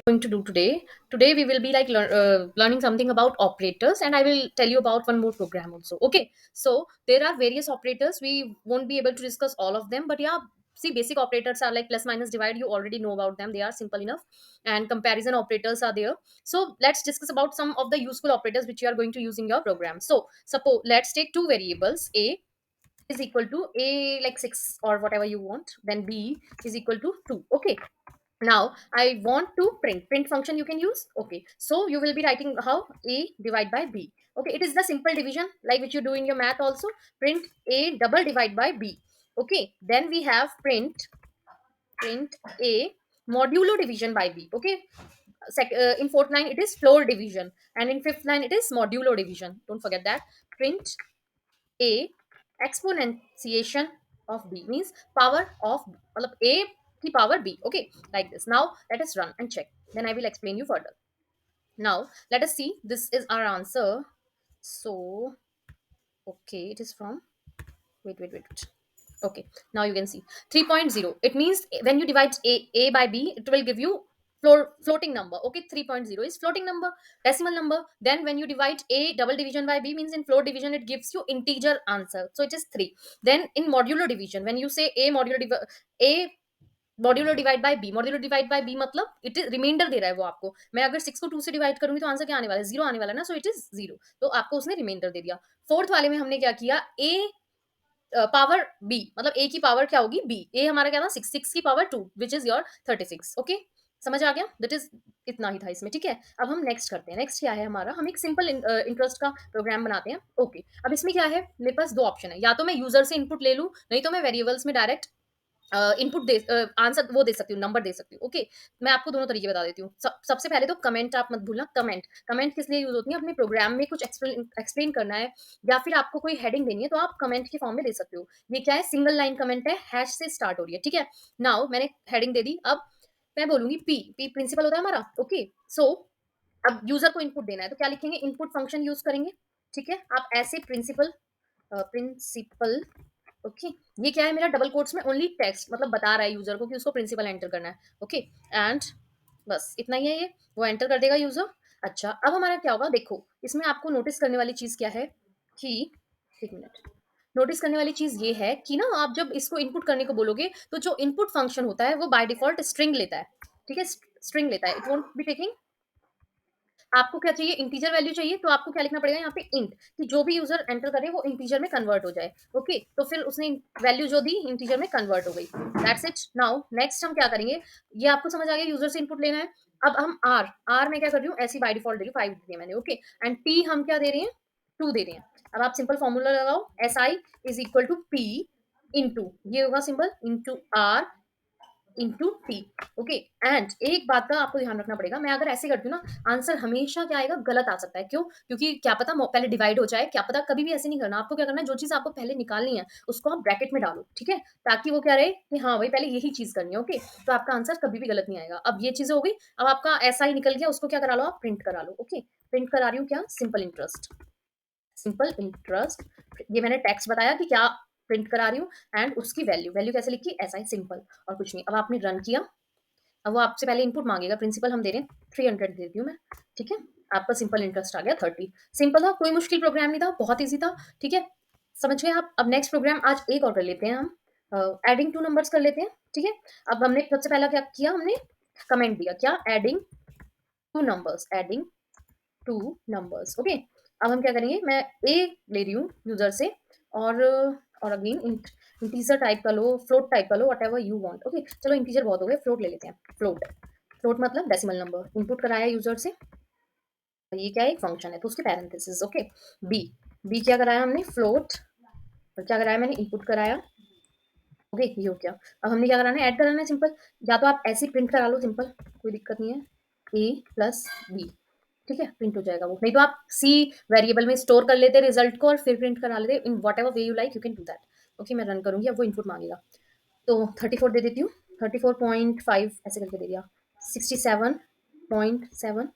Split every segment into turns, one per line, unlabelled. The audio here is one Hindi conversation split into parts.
Going to do today. Today we will be like learning something about operators, and I will tell you about one more program also. Okay, so there are various operators. We won't be able to discuss all of them, but yeah, see, basic operators are like plus, minus, divide. You already know about them. They are simple enough, and comparison operators are there. So let's discuss about some of the useful operators which you are going to use in your program. So suppose let's take two variables. A is equal to a like 6 or whatever you want, then b is equal to 2. Okay, now I want to print function you can use. Okay, so you will be writing how a divide by b. Okay, it is the simple division like which you do in your math also. Print a double divide by b. Okay, then we have print a modulo division by b. Okay, in fourth line it is floor division, and in fifth line it is modulo division. Don't forget that. Print a exponentiation of b means power of मतलब a की power b. Okay, like this. Now let us run and check, then I will explain you further. Now let us see, this is our answer. So okay, it is from, wait. Okay, now you can see 3.0. It means when you divide a by b, it will give you floating number. Okay, 3.0 is floating number, decimal number. Then when you divide a double division by b, means in float division it gives you integer answer, so it is 3. Then in modulo division, when you say a modulo divide by B, modulo divide by B मतलब इट इज रिमाइंडर दे रहा है वो आपको. मैं अगर 6 को 2 से डिवाइड करूंगी तो आंसर क्या आने वाला है, 0 आने वाला है ना, सो इट इज 0. तो आपको उसने रिमाइंडर दे दिया. फोर्थ वाले में हमने क्या किया, ए पावर बी मतलब ए की पावर क्या होगी, बी. ए हमारा क्या था, 6, 6 की power 2 which is your 36. Okay, समझ आ गया, दैट इज इतना ही था इसमें. ठीक है, अब हम नेक्स्ट करते हैं. नेक्स्ट क्या है हमारा, हम एक सिंपल इंटरेस्ट का प्रोग्राम बनाते हैं. ओके, अब इसमें क्या है, मेरे पास दो ऑप्शन है, या तो मैं यूजर से इनपुट ले लूँ, नहीं तो मैं वेरिएबल्स में डायरेक्ट इनपुट दे आंसर वो दे सकती हूँ, नंबर दे सकती हूँ. ओके, मैं आपको दोनों तरीके बता देती हूँ. सबसे पहले तो कमेंट आप मत भूलना. कमेंट किस लिए यूज होती है, अपने प्रोग्राम में कुछ एक्सप्लेन करना है या फिर आपको कोई हेडिंग देनी है, तो आप कमेंट के फॉर्म में दे सकते हो. ये क्या है, सिंगल लाइन कमेंट है, हैश से स्टार्ट हो रही है. ठीक है, नाउ मैंने हेडिंग दे दी. अब मैं बोलूंगी पी. पी प्रिंसिपल होता है हमारा. ओके, सो अब यूजर को इनपुट देना है तो क्या लिखेंगे, इनपुट फंक्शन यूज करेंगे. ठीक है, आप ऐसे प्रिंसिपल ओके, ये क्या है मेरा, डबल कोट्स में ओनली टेक्स्ट, मतलब बता रहा है यूजर को कि उसको प्रिंसिपल एंटर करना है. ओके, एंड बस इतना ही है, ये वो एंटर कर देगा यूजर. अच्छा, अब हमारा क्या होगा, देखो इसमें आपको नोटिस करने वाली चीज क्या है कि, एक मिनट, नोटिस करने वाली चीज ये है कि ना, आप जब इसको इनपुट करने को बोलोगे तो जो इनपुट फंक्शन होता है वो बाय डिफॉल्ट स्ट्रिंग लेता है. ठीक है, स्ट्रिंग लेता है, इट वोंट बी टेकिंग. आपको क्या चाहिए, इंटीजर वैल्यू चाहिए, तो आपको क्या लिखना पड़ेगा यहाँ पे, इंट, कि जो भी यूजर एंटर करे वो इंटीजर में कन्वर्ट हो जाए. ओके, तो फिर उसने वैल्यू जो दी इंटीजर में कन्वर्ट हो गई. That's it. नाउ नेक्स्ट हम क्या करेंगे, ये आपको समझ आ गया, यूजर से इनपुट लेना है. अब हम आर में क्या कर रही हूँ, ऐसी बाय डिफॉल्ट दे रही हूँ, 5 दिया मैंने. ओके, एंड टी हम क्या दे रहे हैं, 2 दे रहे हैं. अब आप सिंपल फॉर्मूला लगाओ, S I is equal to P into, ये होगा simple, into R into T. Okay, and एक बात का आपको ध्यान रखना पड़ेगा, मैं अगर ऐसे करती हूँ ना, आंसर हमेशा क्या आएगा, गलत आ सकता है. क्यों, क्योंकि क्या पता पहले डिवाइड हो जाए, क्या पता. कभी भी ऐसे नहीं करना. आपको क्या करना है, जो चीज आपको पहले निकालनी है उसको आप ब्रैकेट में डालो. ठीक है, ताकि वो क्या रहे कि हाँ भाई पहले यही चीज करनी है. ओके, तो आपका आंसर कभी भी गलत नहीं आएगा. अब ये चीजें हो गई. अब आपका ऐसा ही निकल गया, उसको क्या करा लो, आप प्रिंट करा लो. ओके, प्रिंट करा रही हूँ क्या, सिंपल इंटरेस्ट. ये मैंने टेक्स्ट बताया कि क्या प्रिंट करा रही हूँ, एंड उसकी वैल्यू वैल्यू कैसे लिखी, ऐसा ही सिंपल, और कुछ नहीं. अब आपने रन किया, अब वो आपसे पहले इनपुट मांगेगा, प्रिंसिपल हम दे रहे हैं 300 दे देती हूँ मैं. ठीक है, आपका सिंपल इंटरेस्ट आ गया 30. सिंपल था, कोई मुश्किल प्रोग्राम नहीं था, बहुत ईजी था. ठीक है, समझ गए आप. अब नेक्स्ट प्रोग्राम आज एक और कर लेते हैं हम, एडिंग टू नंबर्स कर लेते हैं. ठीक है, अब हमने सबसे पहला क्या किया, हमने कमेंट दिया, क्या, एडिंग टू नंबर्स. ओके, अब हम क्या करेंगे, मैं ए ले रही हूँ यूजर से, और अगेन इंटीजर टाइप का लो, फ्लोट टाइप का लो, whatever you want. Okay, चलो इंटीजर बहुत हो गए, फ्लोट ले लेते हैं. फ्लोट मतलब डेसिमल नंबर. इनपुट कराया यूजर से, ये क्या है, एक फंक्शन है तो उसके पैरेंथेसिस. ओके, बी बी क्या कराया हमने, फ्लोट, और क्या कराया मैंने, इनपुट कराया. ओके, ये हो गया. अब हमने क्या कराना है, ऐड कराना है. सिंपल, या तो आप ऐसे प्रिंट करा लो, सिंपल, कोई दिक्कत नहीं है, ए प्लस बी. ठीक है, प्रिंट हो जाएगा वो. नहीं तो आप सी वेरिएबल में स्टोर कर लेते रिजल्ट को और फिर प्रिंट करा लेते, in what ever way you like, you can do that. Okay, मैं रन करूंगी, अब वो इनपुट मांगेगा. तो 34 दे देती हूँ, 34.5 ऐसे करके दे दिया, 67.7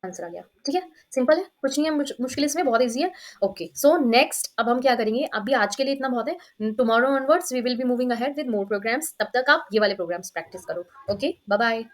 आंसर आ गया, ठीक है। सिंपल है, कुछ नहीं है मुश्किल इसमें, बहुत इजी है। ओके, सो नेक्स्ट अब हम क्या करेंगे, अभी आज के लिए इतना बहुत है। Tomorrow onwards we will be moving ahead with more programs, तब तक आप ये वाले प्रोग्राम्स प्रैक्टिस करो। Okay, bye bye.